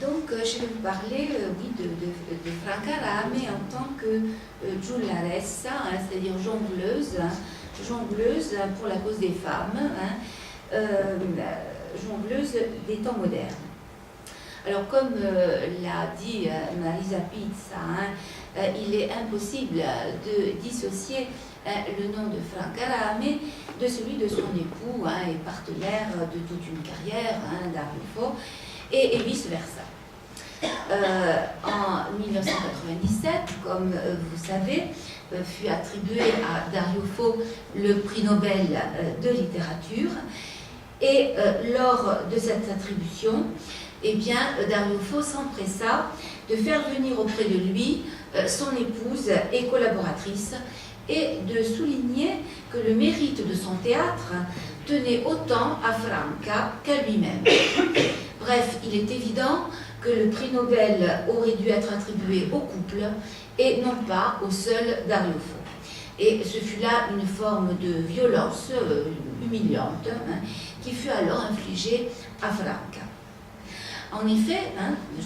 Donc, je vais vous parler oui, de Franca Rame en tant que giullaressa, c'est-à-dire jongleuse, jongleuse pour la cause des femmes, jongleuse des temps modernes. Alors, comme l'a dit Marisa Pizza, il est impossible de dissocier le nom de Franca Rame de celui de son époux et partenaire de toute une carrière, Dario Fo, et vice-versa. En 1997, comme vous savez, fut attribué à Dario Fo le prix Nobel de littérature. Et lors de cette attribution, eh bien, Dario Fo s'empressa de faire venir auprès de lui son épouse et collaboratrice et de souligner que le mérite de son théâtre tenait autant à Franca qu'à lui-même. Bref, il est évident que le prix Nobel aurait dû être attribué au couple et non pas au seul Dario Fo. Et ce fut là une forme de violence humiliante qui fut alors infligée à Franca. En effet,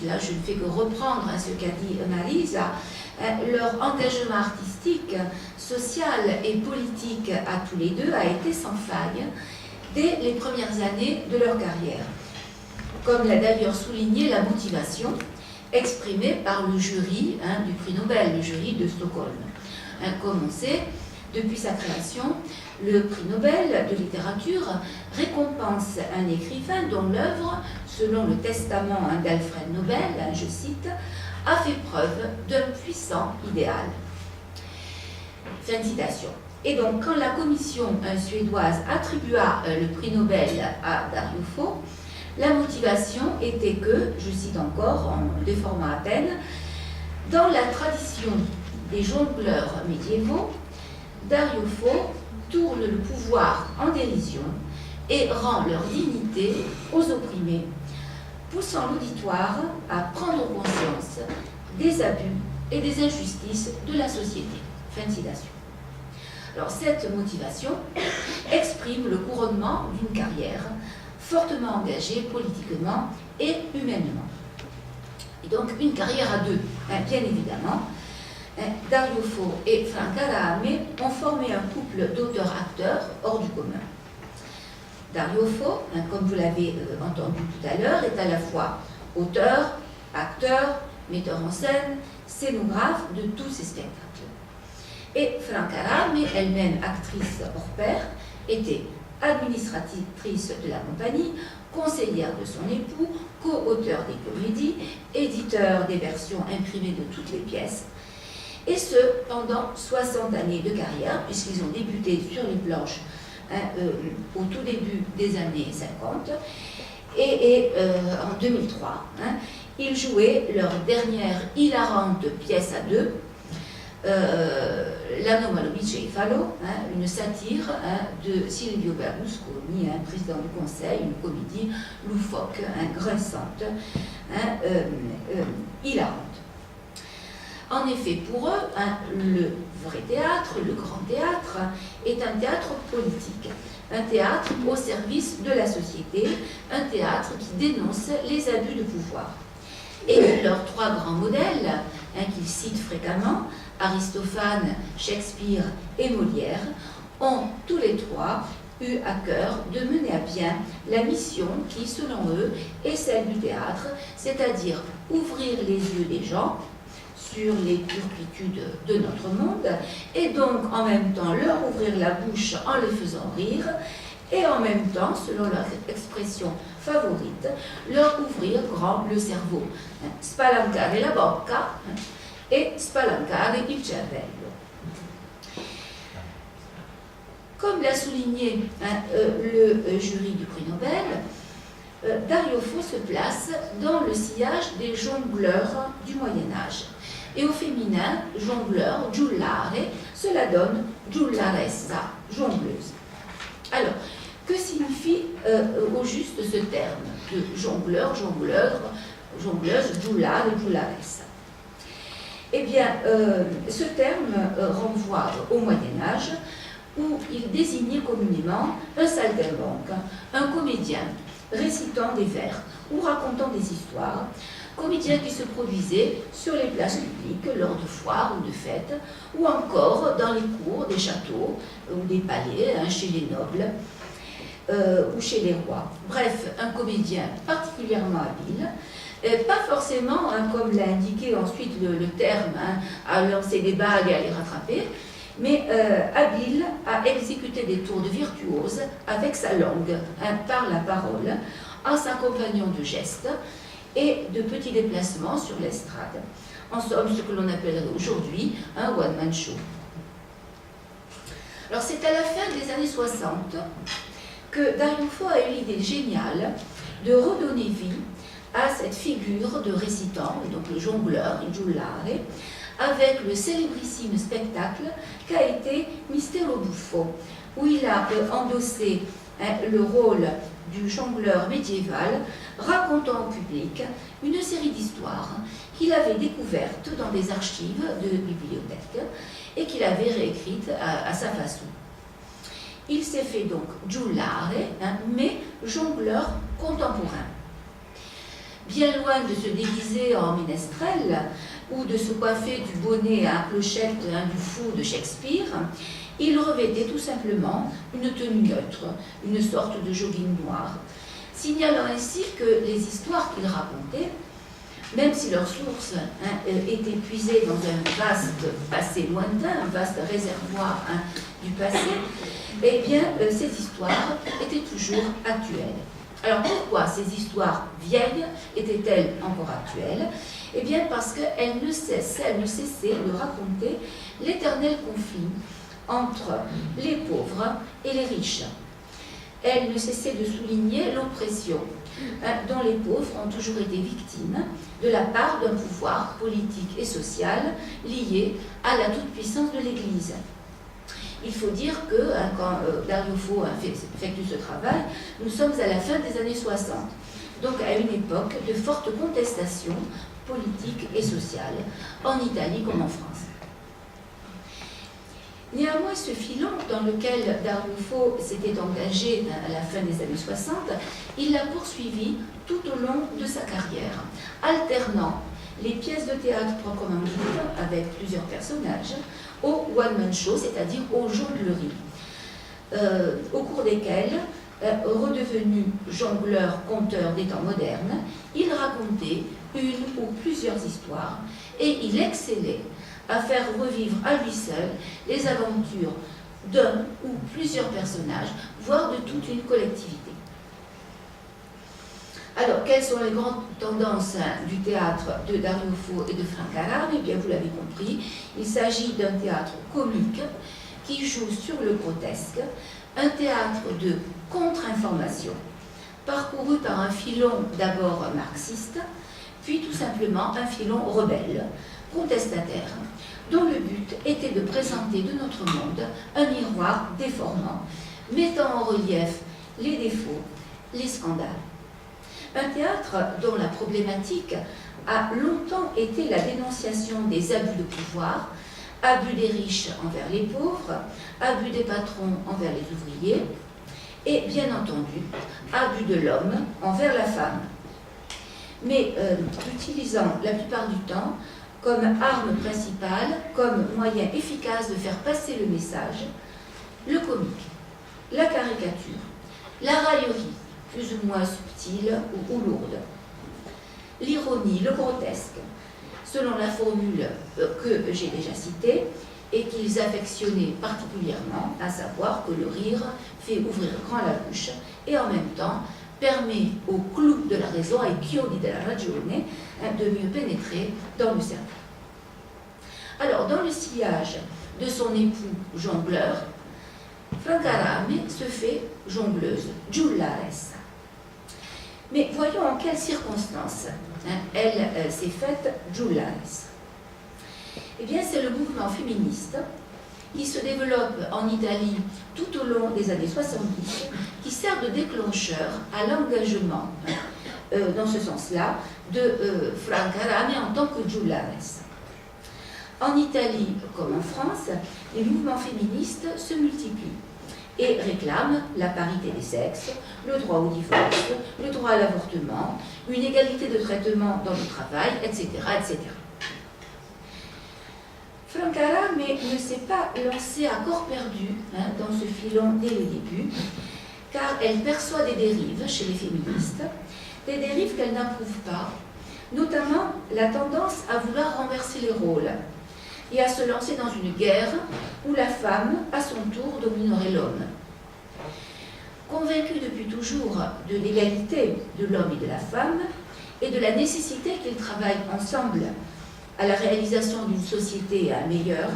là je ne fais que reprendre ce qu'a dit Marisa, leur engagement artistique, social et politique à tous les deux a été sans faille dès les premières années de leur carrière. Comme l'a d'ailleurs souligné la motivation exprimée par le jury du prix Nobel, le jury de Stockholm. Comme on sait, depuis sa création, le prix Nobel de littérature récompense un écrivain dont l'œuvre, selon le testament d'Alfred Nobel, je cite, a fait preuve d'un puissant idéal. Fin de citation. Et donc, quand la commission suédoise attribua le prix Nobel à Dario Fo, la motivation était que, je cite encore en déformant à peine, dans la tradition des jongleurs médiévaux, Dario Fo tourne le pouvoir en dérision et rend leur dignité aux opprimés, poussant l'auditoire à prendre conscience des abus et des injustices de la société. Fin de citation. Alors, cette motivation exprime le couronnement d'une carrière fortement engagée politiquement et humainement. Et donc, une carrière à deux, bien évidemment. Dario Fo et Franca Rame ont formé un couple d'auteurs-acteurs hors du commun. Dario Fo, comme vous l'avez entendu tout à l'heure, est à la fois auteur, acteur, metteur en scène, scénographe de tous ces spectacles. Et Franca Rame, elle-même actrice hors pair, était administratrice de la compagnie, conseillère de son époux, co-auteur des comédies, éditeur des versions imprimées de toutes les pièces, et ce, pendant 60 années de carrière, puisqu'ils ont débuté sur les planches au tout début des années 50, et en 2003, ils jouaient leur dernière hilarante pièce à deux, L'anno Malovice e Falo, une satire de Silvio Berlusconi, président du Conseil, une comédie loufoque, grinçante, hilarante. En effet, pour eux, le vrai théâtre, le grand théâtre, est un théâtre politique, un théâtre au service de la société, un théâtre qui dénonce les abus de pouvoir. Et leurs trois grands modèles, qu'ils citent fréquemment, Aristophane, Shakespeare et Molière, ont tous les trois eu à cœur de mener à bien la mission qui, selon eux, est celle du théâtre, c'est-à-dire ouvrir les yeux des gens sur les turpitudes de notre monde, et donc en même temps leur ouvrir la bouche en les faisant rire, et en même temps, selon leur expression favorite, leur ouvrir grand le cerveau. Spalancare la bocca et spalancare il cervello. Comme l'a souligné le jury du prix Nobel, Dario Fo se place dans le sillage des jongleurs du Moyen-Âge. Et au féminin, jongleur, giullare, cela donne giullaressa, jongleuse. Alors, que signifie au juste ce terme de jongleur, jongleuse, giullare, giullaressa? Eh bien, ce terme renvoie au Moyen-Âge, où il désignait communément un saltimbanque, un comédien récitant des vers ou racontant des histoires, comédiens qui se produisaient sur les places publiques lors de foires ou de fêtes, ou encore dans les cours des châteaux ou des palais, chez les nobles ou chez les rois. Bref, un comédien particulièrement habile, pas forcément, comme l'a indiqué ensuite le terme, à lancer des bagues et à les rattraper, mais habile à exécuter des tours de virtuose avec sa langue, par la parole, en s'accompagnant de gestes et de petits déplacements sur l'estrade. En somme, ce que l'on appellerait aujourd'hui un one-man show. Alors c'est à la fin des années 60 que Dario Fo a eu l'idée géniale de redonner vie à cette figure de récitant, donc le jongleur, il giullare, avec le célébrissime spectacle qu'a été Mistero Buffo, où il a endossé le rôle du jongleur médiéval, racontant au public une série d'histoires qu'il avait découvertes dans des archives de bibliothèques et qu'il avait réécrites à sa façon. Il s'est fait donc giullare, mais jongleur contemporain. Bien loin de se déguiser en ménestrel ou de se coiffer du bonnet à clochette du fou de Shakespeare, il revêtait tout simplement une tenue neutre, une sorte de jogging noir, signalant ainsi que les histoires qu'il racontait, même si leurs sources étaient puisées dans un vaste passé lointain, un vaste réservoir du passé, eh bien, ces histoires étaient toujours actuelles. Alors pourquoi ces histoires vieilles étaient-elles encore actuelles? Eh bien parce qu'elles ne cessaient de raconter l'éternel conflit entre les pauvres et les riches. Elles ne cessaient de souligner l'oppression dont les pauvres ont toujours été victimes de la part d'un pouvoir politique et social lié à la toute-puissance de l'Église. Il faut dire que, quand Dario Fo effectue ce travail, nous sommes à la fin des années 60, donc à une époque de forte contestation politique et sociale, en Italie comme en France. Néanmoins, ce filon dans lequel Dario Fo s'était engagé à la fin des années 60, il l'a poursuivi tout au long de sa carrière, alternant les pièces de théâtre proprement dites, avec plusieurs personnages, au one-man show, c'est-à-dire aux jongleries, au cours desquelles, redevenu jongleur, conteur des temps modernes, il racontait une ou plusieurs histoires et il excellait à faire revivre à lui seul les aventures d'un ou plusieurs personnages, voire de toute une collectivité. Alors, quelles sont les grandes tendances du théâtre de Dario Fo et de Frank Arame? Eh bien, vous l'avez compris, il s'agit d'un théâtre comique qui joue sur le grotesque, un théâtre de contre-information, parcouru par un filon d'abord marxiste, puis tout simplement un filon rebelle, contestataire, dont le but était de présenter de notre monde un miroir déformant, mettant en relief les défauts, les scandales. Un théâtre dont la problématique a longtemps été la dénonciation des abus de pouvoir, abus des riches envers les pauvres, abus des patrons envers les ouvriers, et bien entendu, abus de l'homme envers la femme. Mais utilisant la plupart du temps comme arme principale, comme moyen efficace de faire passer le message, le comique, la caricature, la raillerie, plus ou moins subtile ou lourde, l'ironie, le grotesque, selon la formule que j'ai déjà citée et qu'ils affectionnaient particulièrement, à savoir que le rire fait ouvrir grand la bouche et en même temps permet au clou de la raison, ai chiodi della ragione, de mieux pénétrer dans le cerveau. Alors, dans le sillage de son époux jongleur, Frank Arame se fait jongleuse, giullares. Mais voyons en quelles circonstances elle s'est faite giullares. Eh bien, c'est le mouvement féministe qui se développe en Italie tout au long des années 70, qui sert de déclencheur à l'engagement, dans ce sens-là, de Frank Arame en tant que giullares. En Italie, comme en France, les mouvements féministes se multiplient. et réclame la parité des sexes, le droit au divorce, le droit à l'avortement, une égalité de traitement dans le travail, etc. etc. Franca Rame ne s'est pas lancée à corps perdu dans ce filon dès le début, car elle perçoit des dérives chez les féministes, des dérives qu'elle n'approuve pas, notamment la tendance à vouloir renverser les rôles et à se lancer dans une guerre où la femme, à son tour, dominerait l'homme. Convaincue depuis toujours de l'égalité de l'homme et de la femme et de la nécessité qu'ils travaillent ensemble à la réalisation d'une société meilleure,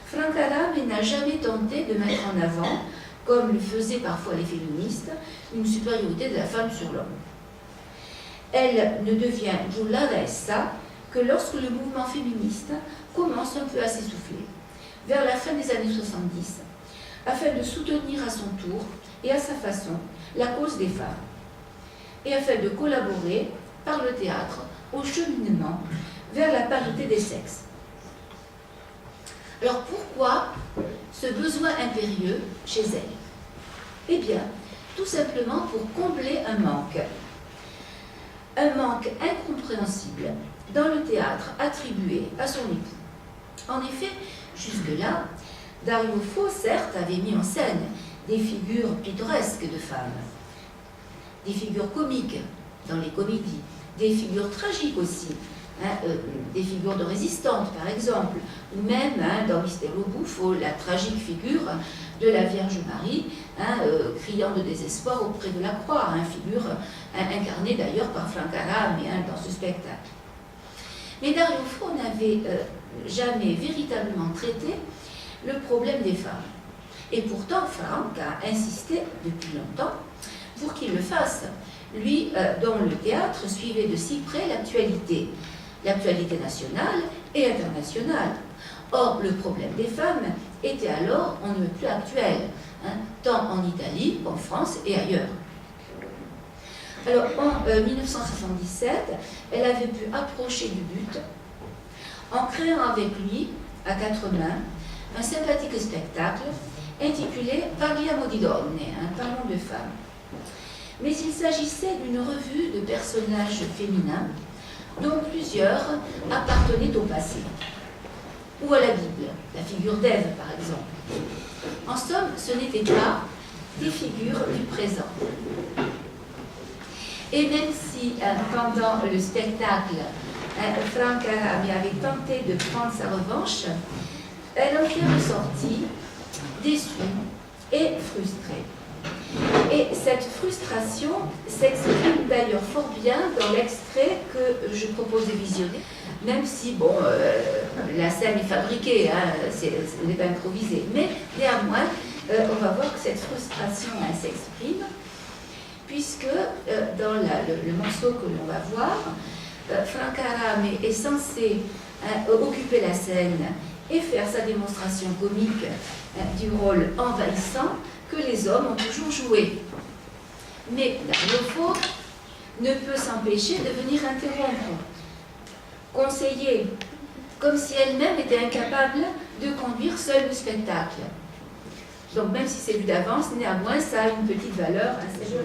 Franca Rame n'a jamais tenté de mettre en avant, comme le faisaient parfois les féministes, une supériorité de la femme sur l'homme. Elle ne devient giullabessa que lorsque le mouvement féministe commence un peu à s'essouffler, vers la fin des années 70, afin de soutenir à son tour et à sa façon la cause des femmes, et afin de collaborer par le théâtre au cheminement vers la parité des sexes. Alors pourquoi ce besoin impérieux chez elle? Eh bien, tout simplement pour combler un manque incompréhensible dans le théâtre attribué à son époux. En effet, jusque-là, Dario Fo, certes, avait mis en scène des figures pittoresques de femmes, des figures comiques dans les comédies, des figures tragiques aussi, des figures de résistantes par exemple, ou même dans Mistero Buffo, la tragique figure de la Vierge Marie, criant de désespoir auprès de la croix, figure incarnée d'ailleurs par Franca Rame dans ce spectacle. Mais Dario Fo n'avait jamais véritablement traité le problème des femmes. Et pourtant, Franca a insisté depuis longtemps pour qu'il le fasse, lui dont le théâtre suivait de si près l'actualité nationale et internationale. Or, le problème des femmes était alors on ne peut plus actuel, tant en Italie qu'en France et ailleurs. Alors, en 1977, elle avait pu approcher du but en créant avec lui, à quatre mains, un sympathique spectacle intitulé Parliamo di donne, parlons de femmes. Mais il s'agissait d'une revue de personnages féminins dont plusieurs appartenaient au passé, ou à la Bible, la figure d'Ève par exemple. En somme, ce n'étaient pas des figures du présent. Et même si pendant le spectacle, Franca Rame avait tenté de prendre sa revanche, elle en est ressortie déçue et frustrée. Et cette frustration s'exprime d'ailleurs fort bien dans l'extrait que je propose de visionner, même si, bon, la scène est fabriquée, ce n'est pas improvisé, mais néanmoins, on va voir que cette frustration s'exprime, puisque dans le morceau que l'on va voir, Franca Rame est censé occuper la scène et faire sa démonstration comique du rôle envahissant que les hommes ont toujours joué. Mais Dario Fo ne peut s'empêcher de venir interrompre, conseiller, comme si elle-même était incapable de conduire seule le spectacle. Donc même si c'est vu d'avance, néanmoins ça a une petite valeur. Je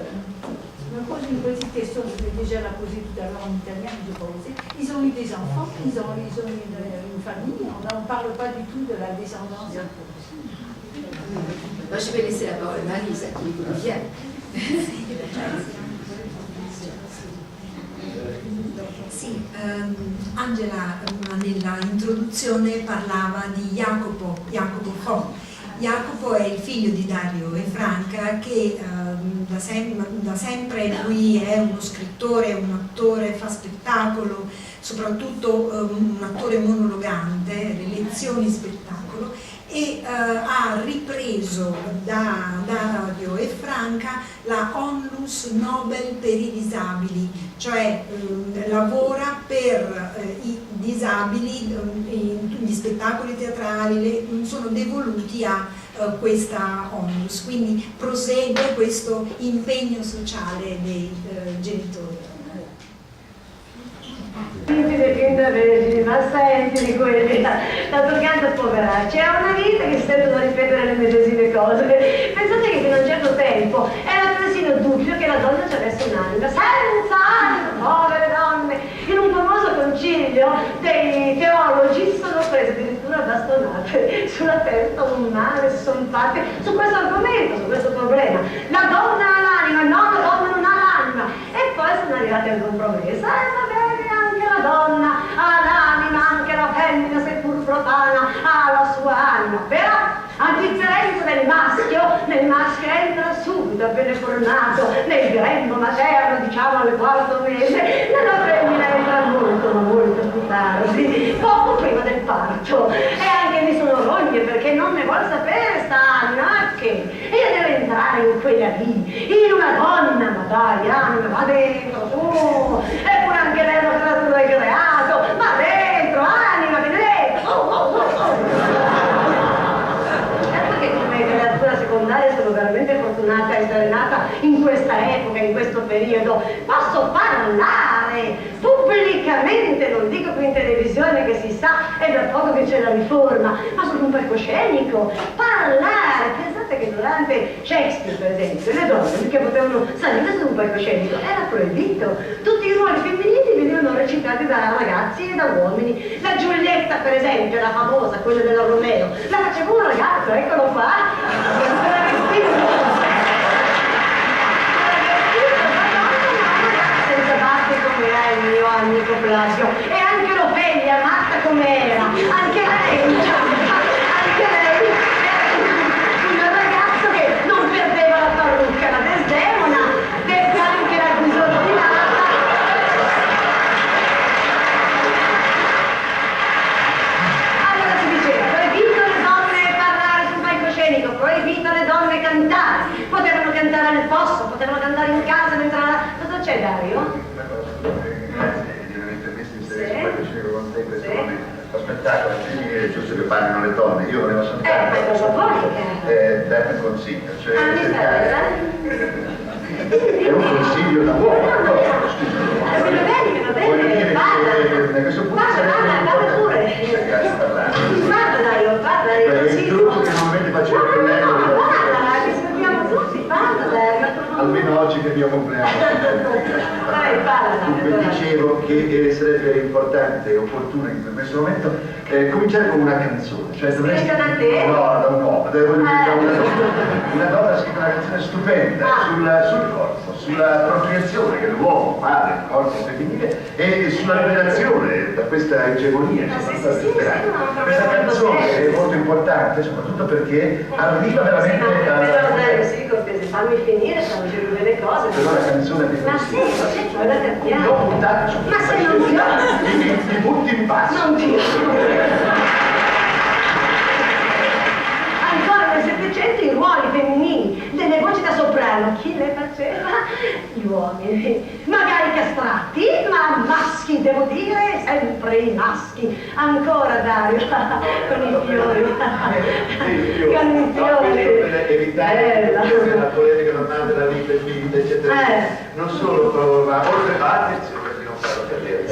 me pose une petite question, je vais déjà la poser tout à l'heure en italien, mais je n'ai pas osé. Ils ont eu des enfants, ils ont eu une famille, on ne parle pas du tout de la descendance. Moi, je vais laisser la parole à Marie, ça qui vous vient. Sì, Angela nella introduzione parlava di Jacopo Fo. Jacopo è il figlio di Dario e Franca che da sempre lui è uno scrittore, un attore, fa spettacolo, soprattutto un attore monologante, le lezioni spettacolo, e ha ripreso da Dario e Franca la Onlus Nobel per i disabili, cioè lavora per i disabili, gli spettacoli teatrali sono devoluti a questa Onlus, quindi prosegue questo impegno sociale dei genitori. Ma senti di quelli, sta toccando a poveracci, è una vita che si tendono a ripetere le medesime cose. Pensate che questo tempo era persino dubbio che la donna ci avesse un'anima, senza anima, povere donne. In un famoso concilio dei teologi sono prese addirittura bastonate sulla testa un mare, si sono fatte su questo argomento, su questo problema. La donna ha l'anima, no, la donna non ha l'anima. E poi sono arrivati al compromesso, va bene, anche la donna ha l'anima, anche la femmina, seppur profana, ha la sua anima, però a differenza del maschio, nel maschio entra subito appena formato nel grembo materno, diciamo al quarto mese, nella femmina entra molto, ma molto più tardi, poco prima del parto. E anche mi sono rogne perché non ne vuol sapere sta anima, che io devo entrare in quella lì, in una donna, ma dai anima, va dentro, su, eppure anche lei è una creatura che creato, ma dentro, anima, viene dentro, creatura secondaria sono veramente fortunata a essere nata in questa epoca, in questo periodo. Posso parlare pubblicamente, non dico qui in televisione che si sa, è da poco che c'è la riforma, ma su un palcoscenico, parlare. Pensate che durante Shakespeare, per esempio, le donne che potevano salire su un palcoscenico era proibito. Tutti i ruoli femminili venivano recitati da ragazzi e da uomini. La Giulietta, per esempio, la famosa, quella della Romeo, la faceva un ragazzo, eccolo qua. Senza baffi come era il mio amico Plasio, e anche l'Ofelia, matta com'era, anche lei un ragazzo che non perdeva la parrucca, la Desdemona, detta anche la disordinata. Allora si diceva, proibito le donne parlare sul palcoscenico, proibito le donne cantare, potevano cantare nel fosso, potevano cantare in casa mentre cosa c'è, Dario? Una cosa, grazie di aver intervisto in serie sul palcoscenico con te, questo lo spettacolo è giusto che parlino le donne, io volevo soltanto darmi un consiglio, cioè è un consiglio da uomo, voglio dire che a questo punto sarebbe pure. cercare di parlare. Parla, Il trucco che normalmente facevo con lei, che sappiamo tutti, parla. almeno oggi che è il mio compleanno. Dunque dicevo che sarebbe importante e opportuno in questo momento cominciare con una canzone, cioè dovresti... da te? No, da un uomo, una donna ha scritto una canzone stupenda sul corpo, sulla procreazione che l'uomo, padre, il corpo femminile, e sulla liberazione da questa egemonia che sono state sperate. Questa canzone è molto importante soprattutto perché arriva veramente Sì, cortese, fammi finire, stanno dicendo delle cose. però la canzone di Ma sì, cioè la capiamo. non buttare su Ma se non ti butti in basso. non ti ancora nel Settecento i ruoli femminili delle voci da soprano chi le faceva? Gli uomini, magari castratti, ma maschi, devo dire, sempre i maschi. Ancora Dario, con i fiori. Con i fiori. Per evitare la polemica normale della vita, eccetera. Non solo, ma oltre attenzione perché non farlo cadere.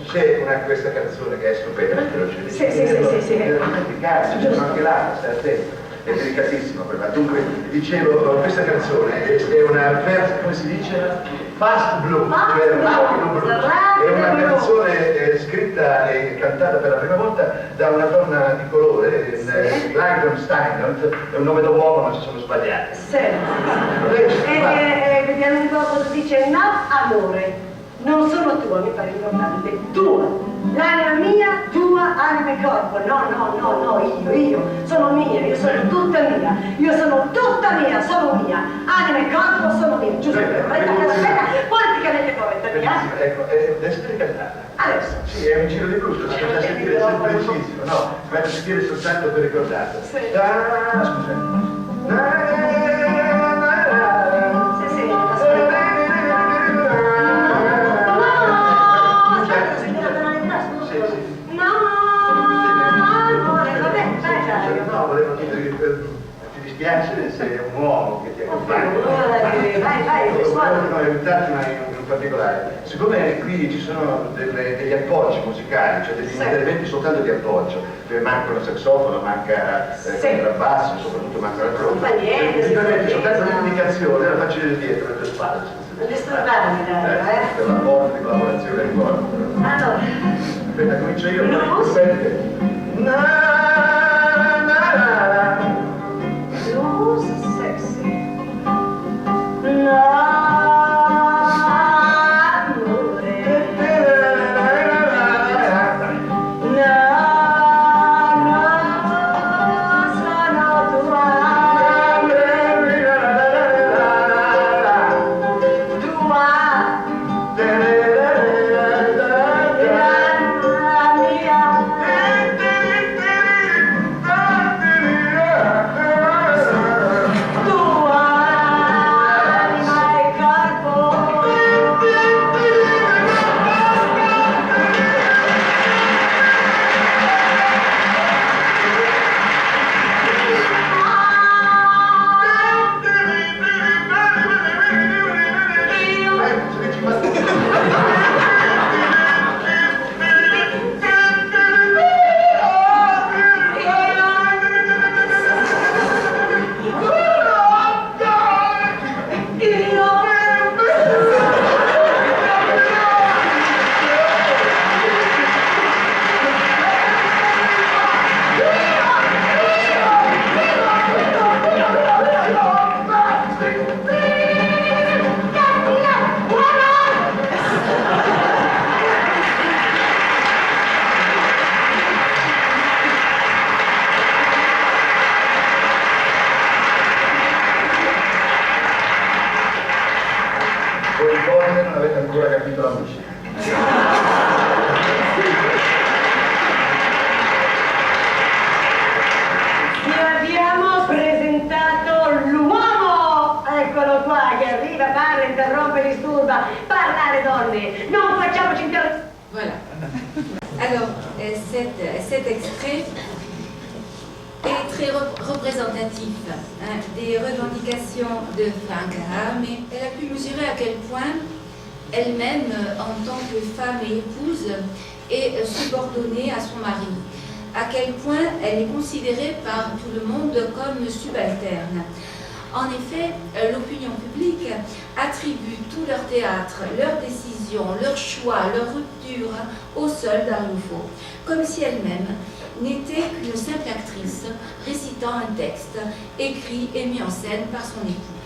C'è questa canzone che è stupenda, Sì. ci sono anche là, stai attento, è delicatissimo per me. Dunque, dicevo, questa canzone è una come si dice? Fast blues, cioè rapido blues. È una canzone scritta e cantata per la prima volta da una donna di colore, Langdon Steinert, è un nome da uomo, non si sono sbagliati. Sì. Vediamo un po' cosa dice. No, amore, non sono tua, mi pare importante, tua. L'anima mia, tua, anima e corpo. No, io sono mia, io sono tutta mia, sono mia, anima e corpo sono mia. Giusto, politicamente corretta, Ecco, adesso devi cantarla. Adesso. Sì, è un giro di brutto, si faccia sentire sempre precisissimo, no, si faccia sentire soltanto per ricordarlo. Sì. No, volevo dire che ti dispiace se è un uomo che ti accompagna. Vai, volevo aiutarti in un particolare. Siccome qui ci sono degli appoggi musicali, cioè degli interventi soltanto di appoggio, dove manca un saxofono, manca il contrabbasso, soprattutto manca la tromba. Mi permette soltanto l'indicazione, la faccio vedere dietro, alle tue spalle. Non disturbarmi, dai, Per la porta di collaborazione ricordo. Allora. Aspetta, comincio io. Blues. Blues sexy. Voilà. Alors, cet extrait est très représentatif des revendications de Frank Haar, mais elle a pu mesurer à quel point elle-même, en tant que femme et épouse, est subordonnée à son mari, à quel point elle est considérée par tout le monde comme subalterne. En effet, l'opinion publique attribue tout leur théâtre, leurs décisions, leurs choix, leurs ruptures au seul Dario Fo, comme si elle-même n'était qu'une simple actrice récitant un texte écrit et mis en scène par son époux.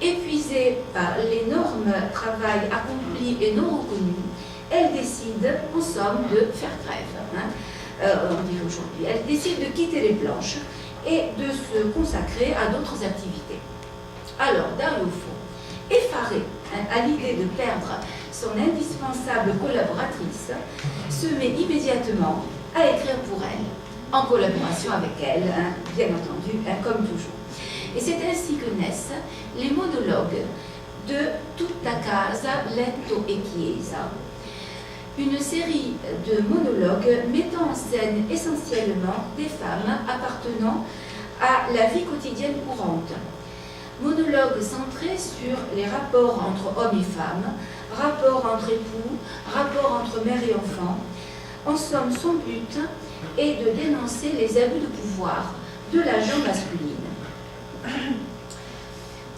Épuisée par l'énorme travail accompli et non reconnu, elle décide, en somme, de faire trêve. On dit aujourd'hui, elle décide de quitter les planches et de se consacrer à d'autres activités. Alors, Dario Fo, effaré à l'idée de perdre son indispensable collaboratrice, se met immédiatement à écrire pour elle, en collaboration avec elle, bien entendu, comme toujours. Et c'est ainsi que naissent les monologues de Tutta casa, letto e chiesa, une série de monologues mettant en scène essentiellement des femmes appartenant à la vie quotidienne courante. Monologues centrés sur les rapports entre hommes et femmes, rapports entre époux, rapports entre mère et enfant. En somme, son but est de dénoncer les abus de pouvoir de la gente masculine.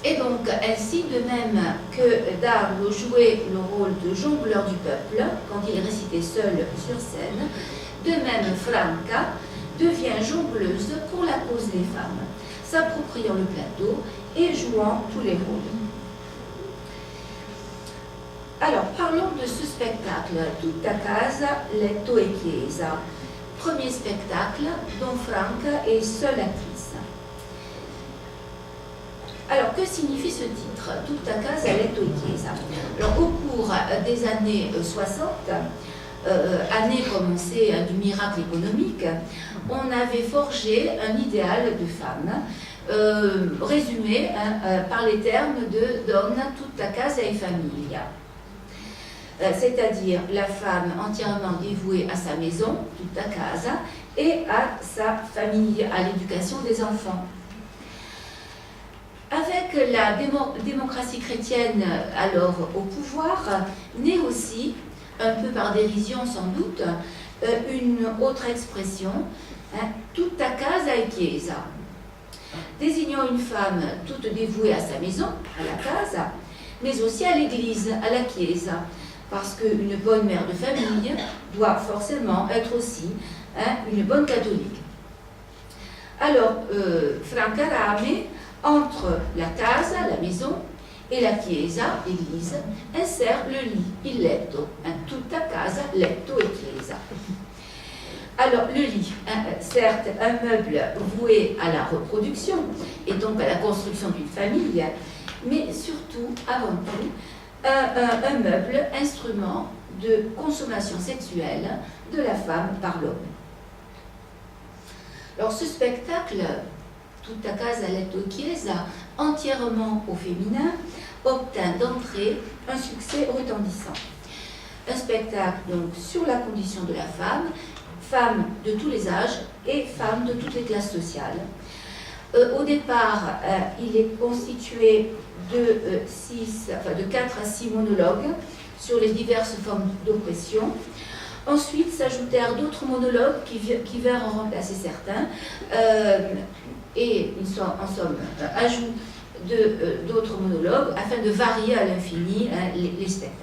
Et donc, ainsi, de même que Dario jouait le rôle de jongleur du peuple quand il récitait seul sur scène, de même Franca devient jongleuse pour la cause des femmes, s'appropriant le plateau et jouant tous les rôles. Alors, parlons de ce spectacle, Tutta casa, letto e chiesa. Premier spectacle dont Franca est seule actrice. Alors, que signifie ce titre, Tutta casa, letto e chiesa? Alors, au cours des années 60, année commencée du miracle économique, on avait forgé un idéal de femme, résumé par les termes de Donna tutta casa e famiglia. C'est-à-dire la femme entièrement dévouée à sa maison, tutta casa, et à sa famille, à l'éducation des enfants. Avec la démocratie chrétienne alors au pouvoir, naît aussi, un peu par dérision sans doute, une autre expression, tutta casa e chiesa, désignant une femme toute dévouée à sa maison, à la casa, mais aussi à l'église, à la chiesa, parce qu'une bonne mère de famille doit forcément être aussi une bonne catholique. Alors, Franca-Rame, entre la casa, la maison, et la chiesa, l'église, insère le lit, il letto, tutta casa, letto et chiesa. Alors, le lit, certes, un meuble voué à la reproduction, et donc à la construction d'une famille, mais surtout, avant tout, un meuble, instrument de consommation sexuelle de la femme par l'homme. Alors, ce spectacle, Tutta casa, letto, chiesa, entièrement au féminin, obtint d'entrée un succès retentissant. Un spectacle donc sur la condition de la femme, femme de tous les âges et femme de toutes les classes sociales. Au départ, il est constitué de 4 à 6 monologues sur les diverses formes d'oppression. Ensuite s'ajoutèrent d'autres monologues qui vinrent en remplacer certains, et en somme, ajout d'autres monologues afin de varier à l'infini les spectacles.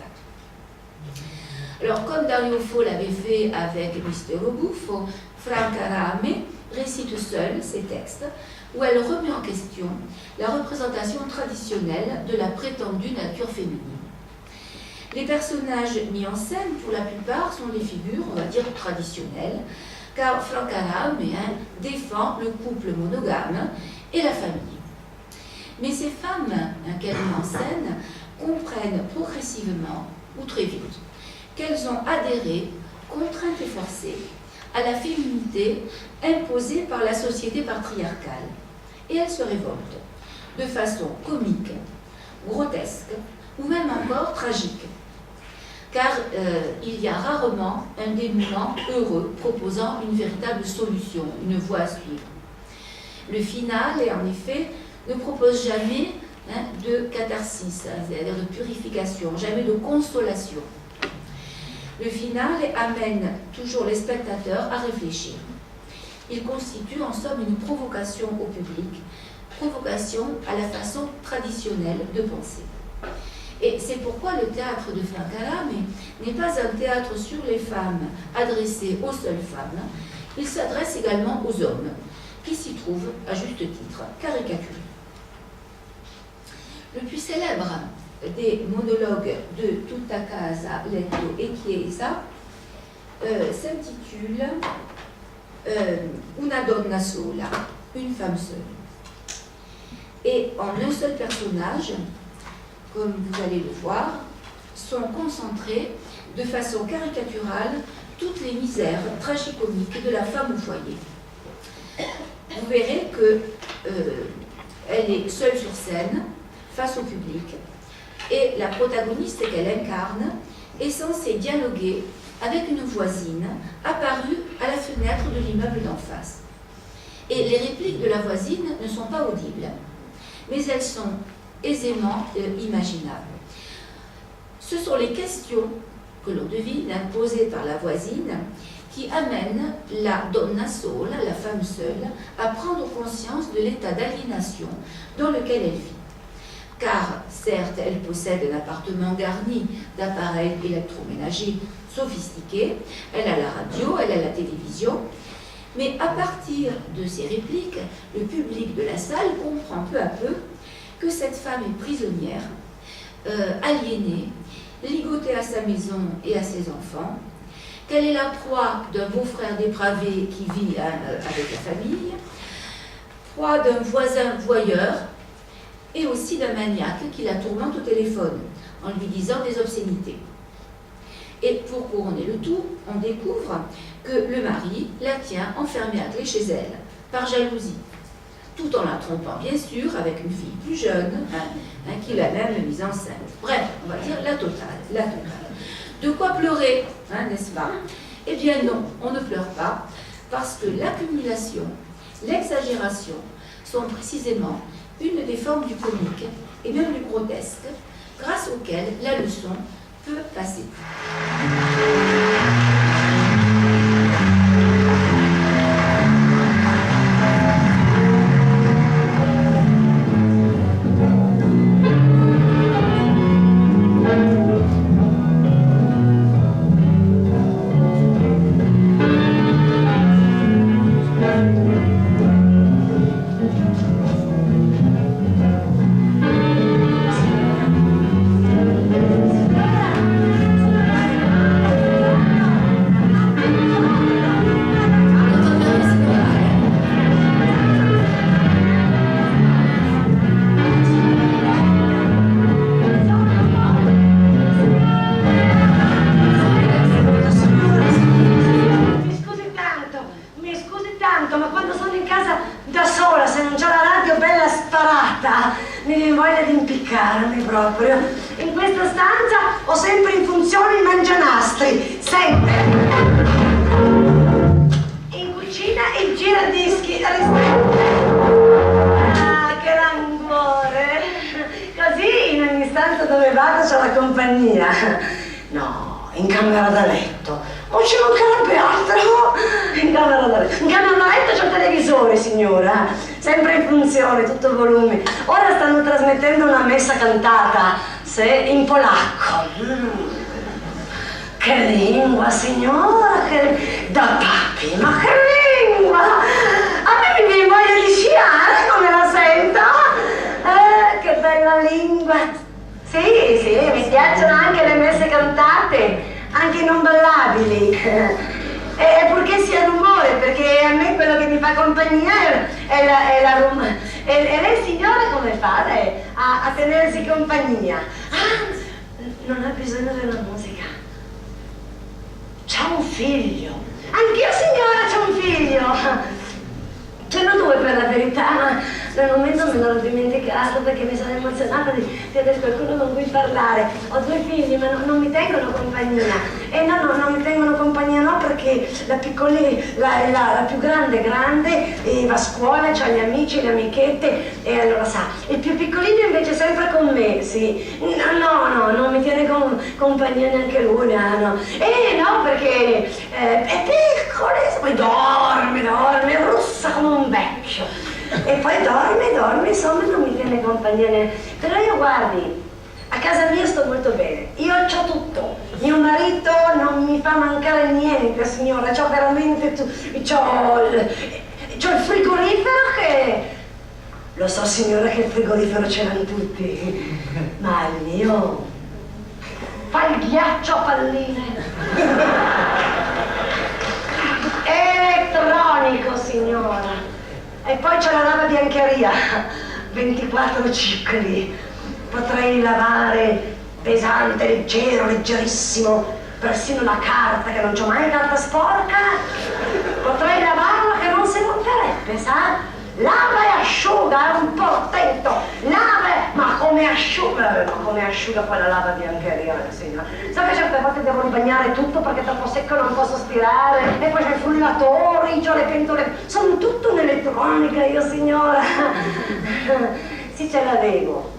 Alors, comme Dario Fo l'avait fait avec Mistero Buffo, Franca-Rame récite seule ces textes où elle remet en question la représentation traditionnelle de la prétendue nature féminine. Les personnages mis en scène, pour la plupart, sont des figures, on va dire, traditionnelles, car Franca-Rame défend le couple monogame et la famille. Mais ces femmes qu'elle met en scène comprennent progressivement, ou très vite, qu'elles ont adhéré, contraintes et forcées, à la féminité imposée par la société patriarcale. Et elles se révoltent, de façon comique, grotesque, ou même encore tragique. Car il y a rarement un dénouement heureux proposant une véritable solution, une voie à suivre. Le final, et en effet, ne propose jamais de catharsis, c'est-à-dire de purification, jamais de consolation. Le final amène toujours les spectateurs à réfléchir. Il constitue en somme une provocation au public, provocation à la façon traditionnelle de penser. Et c'est pourquoi le théâtre de Franca-Rame n'est pas un théâtre sur les femmes adressé aux seules femmes, il s'adresse également aux hommes, qui s'y trouvent, à juste titre, caricaturés. Le plus célèbre des monologues de Tutta casa, letto e chiesa s'intitule Una donna sola, une femme seule. Et en un seul personnage, comme vous allez le voir, sont concentrées de façon caricaturale toutes les misères tragicomiques de la femme au foyer. Vous verrez qu'elle est seule sur scène, face au public, et la protagoniste qu'elle incarne est censée dialoguer avec une voisine apparue à la fenêtre de l'immeuble d'en face. Et les répliques de la voisine ne sont pas audibles, mais elles sont aisément imaginables. Ce sont les questions que l'on devine posées par la voisine qui amènent la donna sola, la femme seule, à prendre conscience de l'état d'aliénation dans lequel elle vit. Car, certes, elle possède un appartement garni d'appareils électroménagers sophistiqués, elle a la radio, elle a la télévision, mais à partir de ces répliques, le public de la salle comprend peu à peu que cette femme est prisonnière, aliénée, ligotée à sa maison et à ses enfants, qu'elle est la proie d'un beau-frère dépravé qui vit avec la famille, proie d'un voisin voyeur, et aussi d'un maniaque qui la tourmente au téléphone en lui disant des obscénités. Et pour couronner le tout, on découvre que le mari la tient enfermée à clé chez elle, par jalousie, tout en la trompant bien sûr avec une fille plus jeune, qu'il a même mise enceinte. Bref, on va dire la totale. De quoi pleurer, n'est-ce pas? Eh bien non, on ne pleure pas, parce que l'accumulation, l'exagération sont précisément une des formes du comique et même du grotesque, grâce auquel la leçon peut passer. In questa stanza ho sempre in funzione i mangianastri, sempre. In cucina il giradischi. Ah, che languore. Così in ogni stanza dove vado c'è la compagnia. No, in camera da letto. Non ci mancherebbe altro. In camera da letto. In camera da letto c'è il televisore, signora. Sempre in funzione, tutto volume. Ora stanno trasmettendo una messa cantata, in polacco. Che lingua, signora, da papi, ma che lingua! A me mi viene voglia di sciare, come la sento? Che bella lingua! Sì, mi piacciono anche le messe cantate, anche non ballabili. Purché sia rumore, perché a me quello che mi fa compagnia è la rumore. E lei signora come fa a tenersi compagnia? Ah, non ha bisogno della musica. C'ha un figlio. Anch'io signora c'ho un figlio. Ce n'ho due per la verità, ma nel momento me l'ho dimenticato perché mi sono emozionata di avere qualcuno con cui parlare. Ho due figli, ma non mi tengono compagnia. E no, non mi tengono compagnia no, perché la piccolina, la più grande, va a scuola, ha gli amici, le amichette, e allora sa. Il più piccolino invece è sempre con me, sì. No, non mi tiene compagnia neanche lui, no. No, perché è piccolo, poi dorme, russa come un vecchio. E poi dorme, insomma non mi tiene compagnia neanche. Però io guardi, a casa mia sto molto bene, io c'ho tutto, mio marito non mi fa mancare niente, signora, c'ho veramente c'ho il frigorifero che... Lo so signora che il frigorifero ce l'hanno tutti, ma il mio fa il ghiaccio a palline. Elettronico, signora. E poi c'è la lava biancheria, 24 cicli. Potrei lavare pesante, leggero, leggerissimo, persino la carta, che non c'ho mai carta sporca. Potrei lavarla che non si romperebbe, sa? Lava e asciuga, è un portento. Ma come asciuga poi la lava biancheria, signora. So che certe volte devo ribagnare tutto perché troppo secco non posso stirare, e poi c'ho i frullatori, c'ho le pentole, sono tutto un'elettronica io, signora. Sì, ce l'avevo.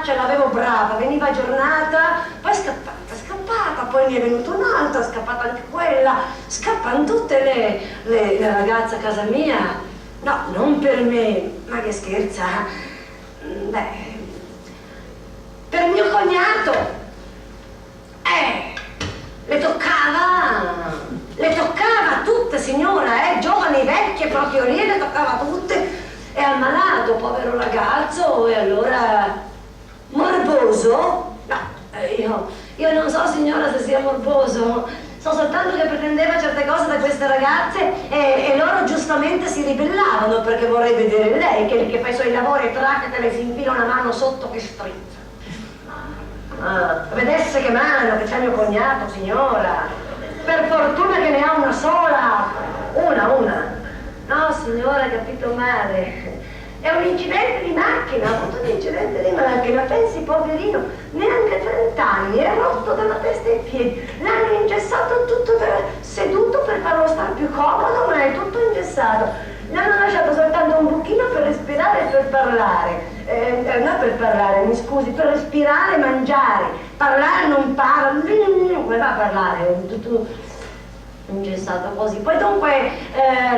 Ce l'avevo brava, veniva aggiornata, poi è scappata, poi ne è venuta un'altra, è scappata anche quella, scappano tutte le ragazze a casa mia. No, non per me, ma che scherza. Beh, per mio cognato. Le toccava tutte, signora, giovani, vecchie, proprio lì, le toccava tutte. E al malato, povero ragazzo, e allora... Morboso? No, io non so, signora, se sia morboso. So soltanto che pretendeva certe cose da queste ragazze e loro giustamente si ribellavano perché vorrei vedere lei che fa i suoi lavori e te le si infila una mano sotto che strizza. Vedesse che mano che c'ha mio cognato, signora. Per fortuna che ne ha una sola. Una. No, signora, capito male. È un incidente di macchina, ha avuto un incidente di macchina, pensi poverino, neanche 30 anni, è rotto dalla testa ai piedi, l'hanno ingessato tutto seduto per farlo stare più comodo, ma è tutto ingessato, gli hanno lasciato soltanto un buchino per respirare e per parlare. non per parlare, mi scusi, per respirare e mangiare. Parlare non parla, come va a parlare? Tutto ingessato così. Poi dunque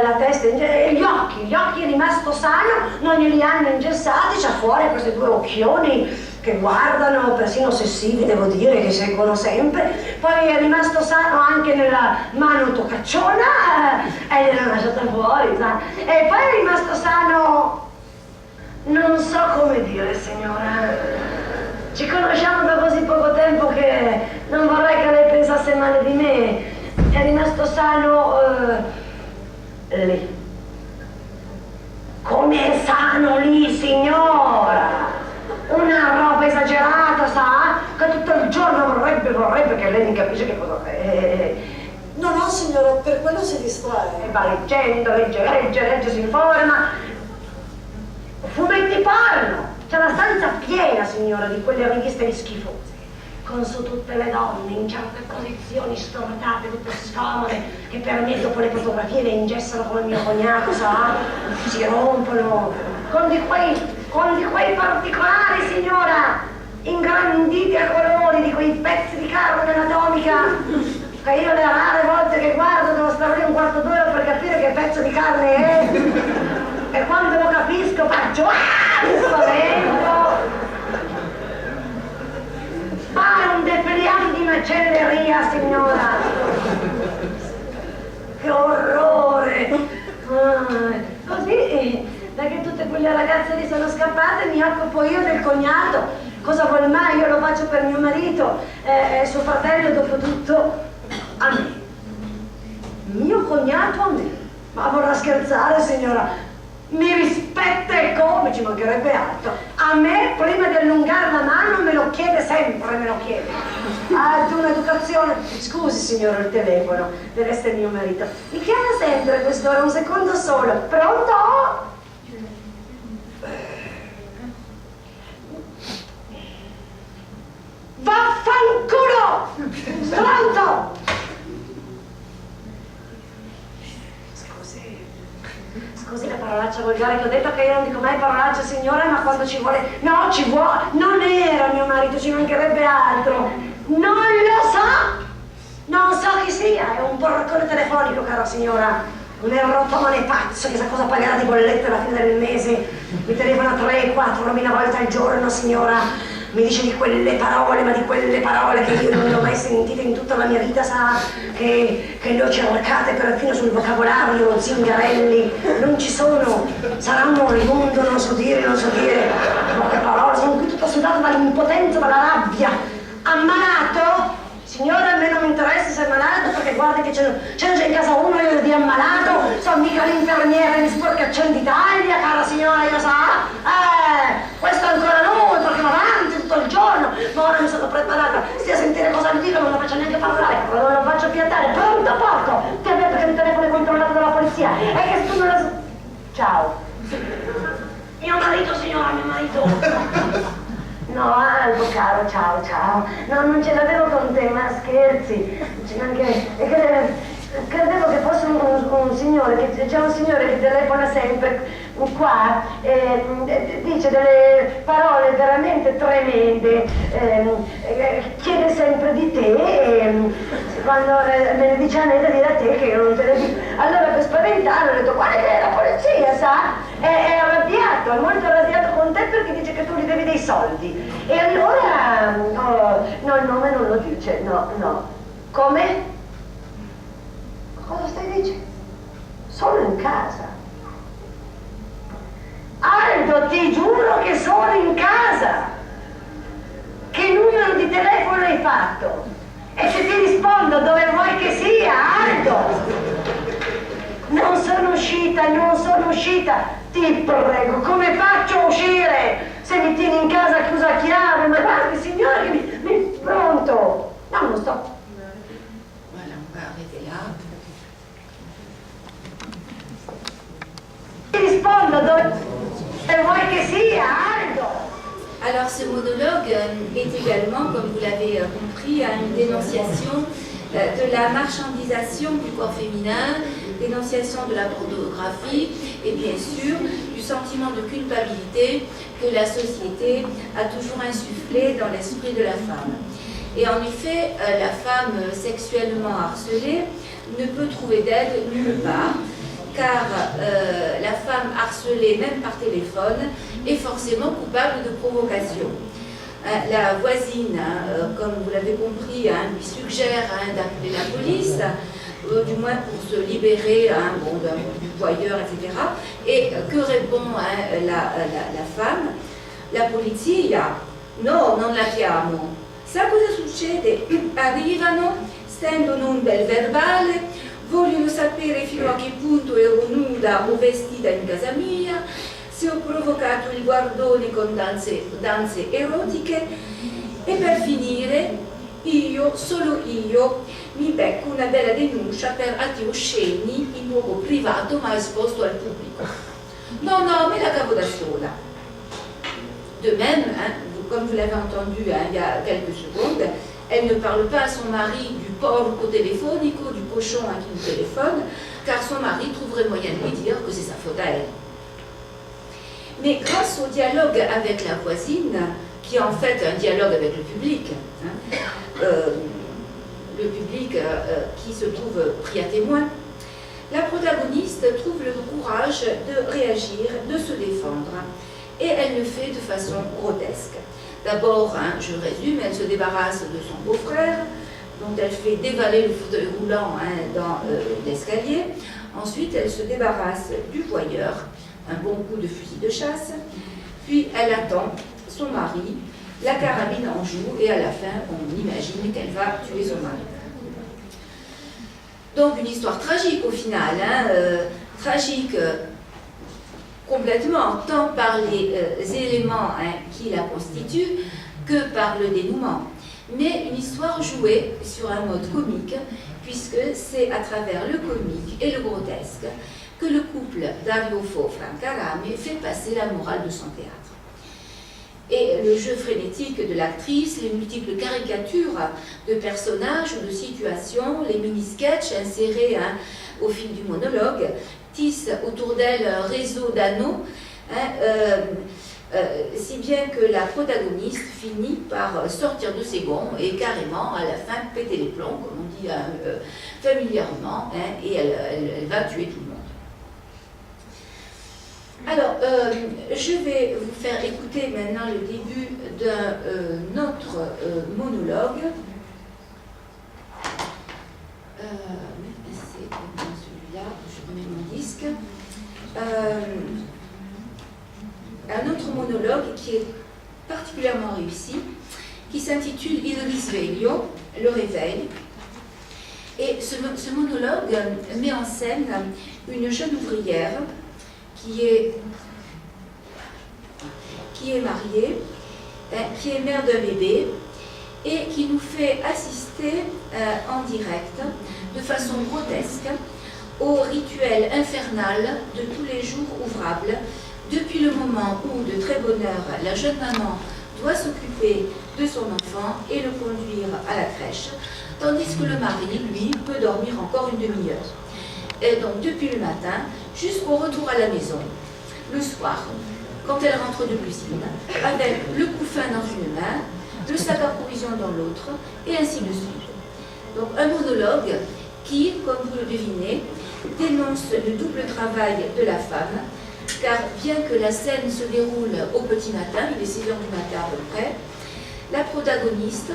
la testa, gli occhi è rimasto sano, non glieli hanno ingessati, c'ha fuori questi due occhioni che guardano, persino ossessivi devo dire, che seguono sempre. Poi è rimasto sano anche nella mano toccacciona e gliel'hanno lasciata fuori, sa? E poi è rimasto sano, non so come dire, signora, ci conosciamo da così poco tempo che non vorrei che lei pensasse male di me. È rimasto sano lì. Come è sano lì, signora? Una roba esagerata, sa? Che tutto il giorno vorrebbe che lei mi capisce che cosa è. No, signora, per quello si distrae. E va leggendo, legge, si informa. Fumetti porno! C'è la stanza piena, signora, di quelle riviste schifose, con su tutte le donne in certe posizioni stortate, tutte scomode, che per me dopo le fotografie le ingessano come mio cognato, sa? Si rompono, con di quei particolari, signora, ingranditi a colori, di quei pezzi di carne anatomica, che io le rare volte che guardo devo stare lì un quarto d'ora per capire che pezzo di carne è, e quando lo capisco faccio spavento. È un defiliato di macelleria, signora! Che orrore! Così, da che tutte quelle ragazze lì sono scappate, mi occupo io del cognato. Cosa vuol mai? Io lo faccio per mio marito, suo fratello, dopo tutto, a me. Mio cognato a me. Ma vorrà scherzare, signora? Mi rispetta e come, ci mancherebbe altro. A me, prima di allungare la mano, me lo chiede sempre, me lo chiede. Ah, tu un'educazione. Scusi, signora, il telefono, deve essere mio marito. Mi chiama sempre a quest'ora, un secondo solo. Pronto? Vaffanculo! Pronto? Scusi la parolaccia volgare che ho detto, che io non dico mai parolaccia, signora, ma quando ci vuole... No, ci vuole... Non era mio marito, ci mancherebbe altro. Non lo so! Non so chi sia, è un porcone telefonico, cara signora. Un errotone pazzo che sa cosa pagare di bollette alla fine del mese. Mi telefona 3, 4, una volta al giorno, signora. Mi dice di quelle parole, ma di quelle parole che io non le ho mai sentite in tutta la mia vita, sa, che le ho cercate perfino sul vocabolario, zingarelli, non ci sono, saranno moribondo, non so dire, poche parole, sono qui tutta sudata dall'impotenza, dalla rabbia. Ammalato? Signora, a me non mi interessa se è malato, perché guardi che c'è già in casa uno io di ammalato, sono mica l'infermiera di Sporcaccione d'Italia, cara signora, io sa, questo è ancora lui, perché va avanti tutto il giorno, ma ora mi sono preparata, stia a sentire cosa mi dico, non la faccio neanche parlare, non la faccio piantare. Pronto, porco, ti avverto che il telefono è controllato dalla polizia, e che se tu non la... Ciao. Mio marito, signora, mio marito. No, Aldo, caro, ciao. No, non ce l'avevo con te, ma scherzi. Credevo che fosse un signore, che c'è un signore che telefona sempre qua e dice delle parole veramente tremende, chiede sempre di te e quando me ne dice a me da dire a te che io non te le dico. Allora per spaventarlo ho detto guarda che è la polizia, sa? È arrabbiato, è molto arrabbiato con te perché dice che tu gli devi dei soldi. E allora, no, il nome non lo dice, no. Come? Cosa stai dicendo? Sono in casa. Aldo, ti giuro che sono in casa. Che numero di telefono hai fatto? E se ti rispondo dove vuoi che sia, Aldo? Non sono uscita. Ti prego, come faccio a uscire? Se mi tieni in casa chiusa a chiave, ma guardi signore che mi... Pronto? No, non sto. Voilà, on va arrêter là. Ti rispondo dove vuoi che sia, Aldo. Alors ce monologue est également, comme vous l'avez compris, une dénonciation de la marchandisation du corps féminin, dénonciation de la pornographie et bien sûr du sentiment de culpabilité que la société a toujours insufflé dans l'esprit de la femme. Et en effet, la femme sexuellement harcelée ne peut trouver d'aide nulle part, car la femme harcelée, même par téléphone, est forcément coupable de provocation. La voisine, comme vous l'avez compris, lui suggère d'appeler la police, du moins pour se libérer du voyeur, etc. Et que répond la femme? La polizia? No, non la chiamo. Sa cosa succede? Arrivano, stendono un bel verbale, vogliono sapere fino a che punto ero nuda o vestita in casa mia, se ho provocato il guardone con danze erotiche e per finire solo io, mi becco una bella denuncia per atti osceni in luogo privato ma esposto al pubblico. No, me la cavo da sola. De même, comme vous l'avez entendu il y a quelques secondes, elle ne parle pas à son mari du porco telefonico, du cochon qui nous téléphone, car son mari trouverait moyen de lui dire que c'est sa faute à elle. Mais grâce au dialogue avec la voisine, qui est en fait un dialogue avec le public, qui se trouve pris à témoin, la protagoniste trouve le courage de réagir, de se défendre, et elle le fait de façon grotesque. D'abord, je résume, elle se débarrasse de son beau-frère, dont elle fait dévaler le fauteuil roulant dans l'escalier. Ensuite, elle se débarrasse du voyeur, un bon coup de fusil de chasse, puis elle attend son mari, la carabine en joue, et à la fin, on imagine qu'elle va tuer son mari. Donc une histoire tragique au final, tragique complètement, tant par les éléments qui la constituent que par le dénouement. Mais une histoire jouée sur un mode comique, puisque c'est à travers le comique et le grotesque que le couple Dario Fo-Franca Rame fait passer la morale de son théâtre. Et le jeu frénétique de l'actrice, les multiples caricatures de personnages ou de situations, les mini-sketchs insérés au fil du monologue, tissent autour d'elle un réseau d'anneaux, si bien que la protagoniste finit par sortir de ses gonds et carrément, à la fin, péter les plombs, comme on dit familièrement, et elle va tuer tout le monde. Alors, je vais vous faire écouter maintenant le début d'un autre monologue. C'est celui-là, je remets mon disque. Un autre monologue qui est particulièrement réussi, qui s'intitule Il risveglio, le réveil. Et ce monologue met en scène une jeune ouvrière qui est mariée, qui est mère d'un bébé et qui nous fait assister en direct, de façon grotesque, au rituel infernal de tous les jours ouvrables, depuis le moment où, de très bonne heure, la jeune maman doit s'occuper de son enfant et le conduire à la crèche, tandis que le mari, lui, peut dormir encore une demi-heure. Et donc, depuis le matin jusqu'au retour à la maison, le soir, quand elle rentre de l'usine, avec le couffin dans une main, le sac à provisions dans l'autre, et ainsi de suite. Donc, un monologue qui, comme vous le devinez, dénonce le double travail de la femme, car bien que la scène se déroule au petit matin, il est 6 heures du matin à peu près, la protagoniste,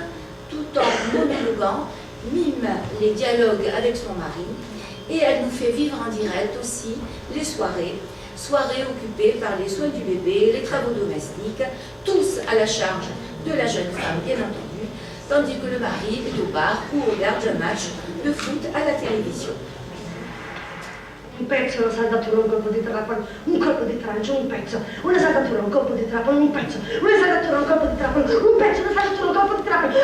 tout en monologuant, mime les dialogues avec son mari, et elle nous fait vivre en direct aussi les soirées occupées par les soins du bébé, les travaux domestiques, tous à la charge de la jeune femme, bien entendu, tandis que le mari est au bar ou regarde un match de foot à la télévision. Un pezzo, una saldatura, un colpo di trapano, un colpo di trancio, un pezzo, una saldatura, un colpo di trapano, un pezzo, una saldatura, un colpo di trapano, un pezzo, una saldatura, un colpo di trapano,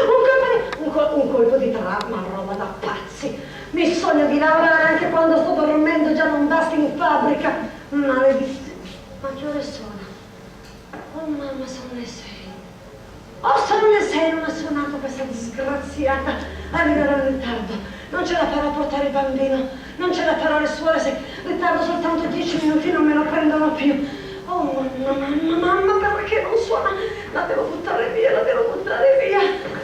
un colpo di trapano, ma roba da pazzi. Mi sogno di lavorare anche quando sto dormendo, già non basta in fabbrica. Maledizione. Ma che ore sono? Oh mamma, sono le 6. Oh, sono le 6, non ha suonato questa disgraziata. arriverò in ritardo, non ce la farò a portare il bambino, non ce la farò, le suore, se ritardo soltanto 10 minuti non me lo prendono più. Oh mamma, perché non suona? La devo buttare via,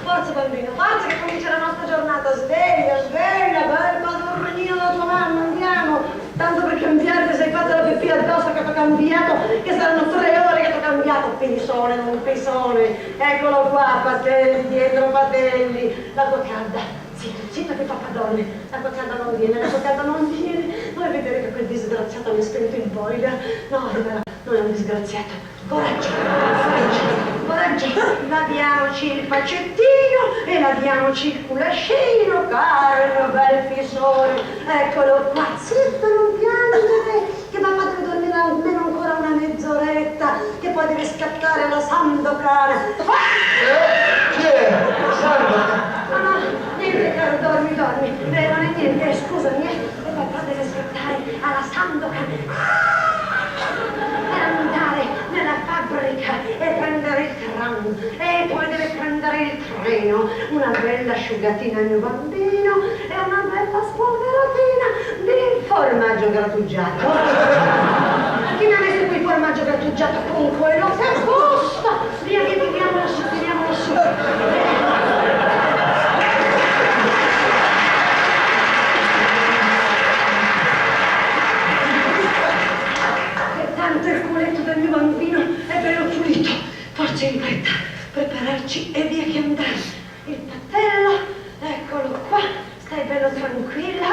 Forza bambino, forza che comincia la nostra giornata, sveglia, bel padronino della tua mamma, andiamo. Tanto per cambiare sei fatta la pipì addosso che ti ho cambiato, che saranno 3 ore che ti ho cambiato, pisone, non pisone. Eccolo qua, Patelli, dietro Patelli, l'acqua calda. Zitto che papà dorme, l'acqua calda non viene, Vuoi vedere che quel disgraziato mi ha spento il boiler? No, non è un disgraziato. Coraggio, laviamoci il facettino e laviamoci il culascino, caro bel fisore. Eccolo qua, zitto, non piangere, che papà deve dormire almeno ancora una mezz'oretta, che poi deve scattare alla Sandokan. Chi è? Sandokan? No, niente caro, dormi, non è niente, scusami, e papà deve scattare alla Sandokan per andare nella fabbrica e prendere il tram, e poi deve prendere il treno, una bella asciugatina al mio bambino e una bella spolveratina di formaggio grattugiato. Chi mi ha messo qui il formaggio grattugiato con quello che costa? Via, tiriamolo su. Tanto il culetto del mio bambino è bello pulito. Forza in fretta, prepararci e via che andare. Il pattello, eccolo qua, stai bello tranquilla.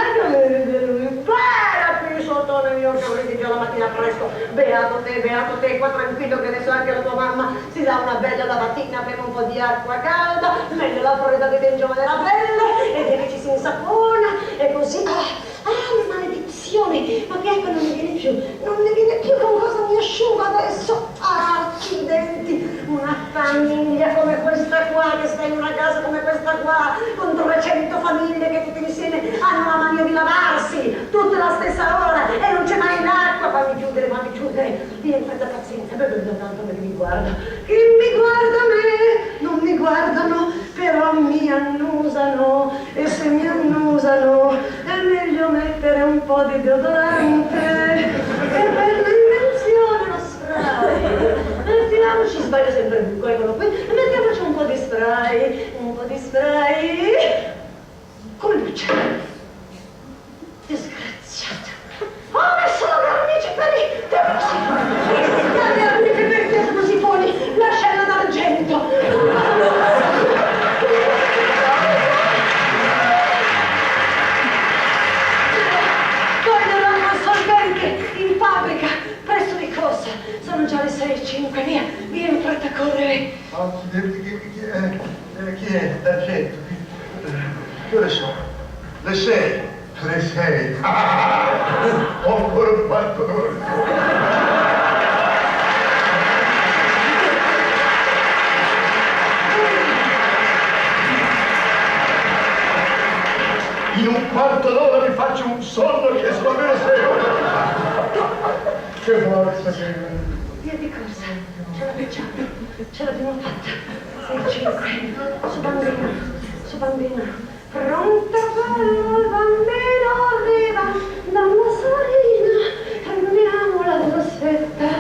Bella qui sotto nel mio cavriti già la mattina presto. Beato te, qua tranquillo che adesso anche la tua mamma si dà una bella lavatina, beve un po' di acqua calda, mette la fredda di dentro della pelle e via che ci si insapona e così. Le maledizioni, ma che ecco non ne viene più, con cosa mi asciugo adesso? Accidenti, una famiglia come questa qua, che sta in una casa come questa qua, con 200 famiglie che tutte insieme hanno la mania di lavarsi, tutte alla stessa ora, e non c'è mai l'acqua. Fammi chiudere, via in fretta, pazienza, tanto me mi guarda. Chi mi guarda me? Non mi guardano, però mi annusano, e se mi annusano è meglio mettere un po' di deodorante, che per l'invenzione lo spray. Mettiamoci, sbaglio sempre il buco, eccolo qui, e mettiamoci un po' di spray, come luce. Disgraziata. Ho messo la vernice per la vernice per te come si pone l'ascella d'argento. Sono già le 6:05, via in fretta, correre. Chi è? D'argento? Che ore sono? Le 6. Le 6. Ho ancora un quarto d'ora. In un quarto d'ora mi faccio un sonno che sono almeno 6 ore. Che forza che... Via di corsa, ce la facciamo, ce l'abbiamo fatta. 6:05, su bambino, pronto bello, il bambino arriva, damma Sarina, prendiamo la drossetta.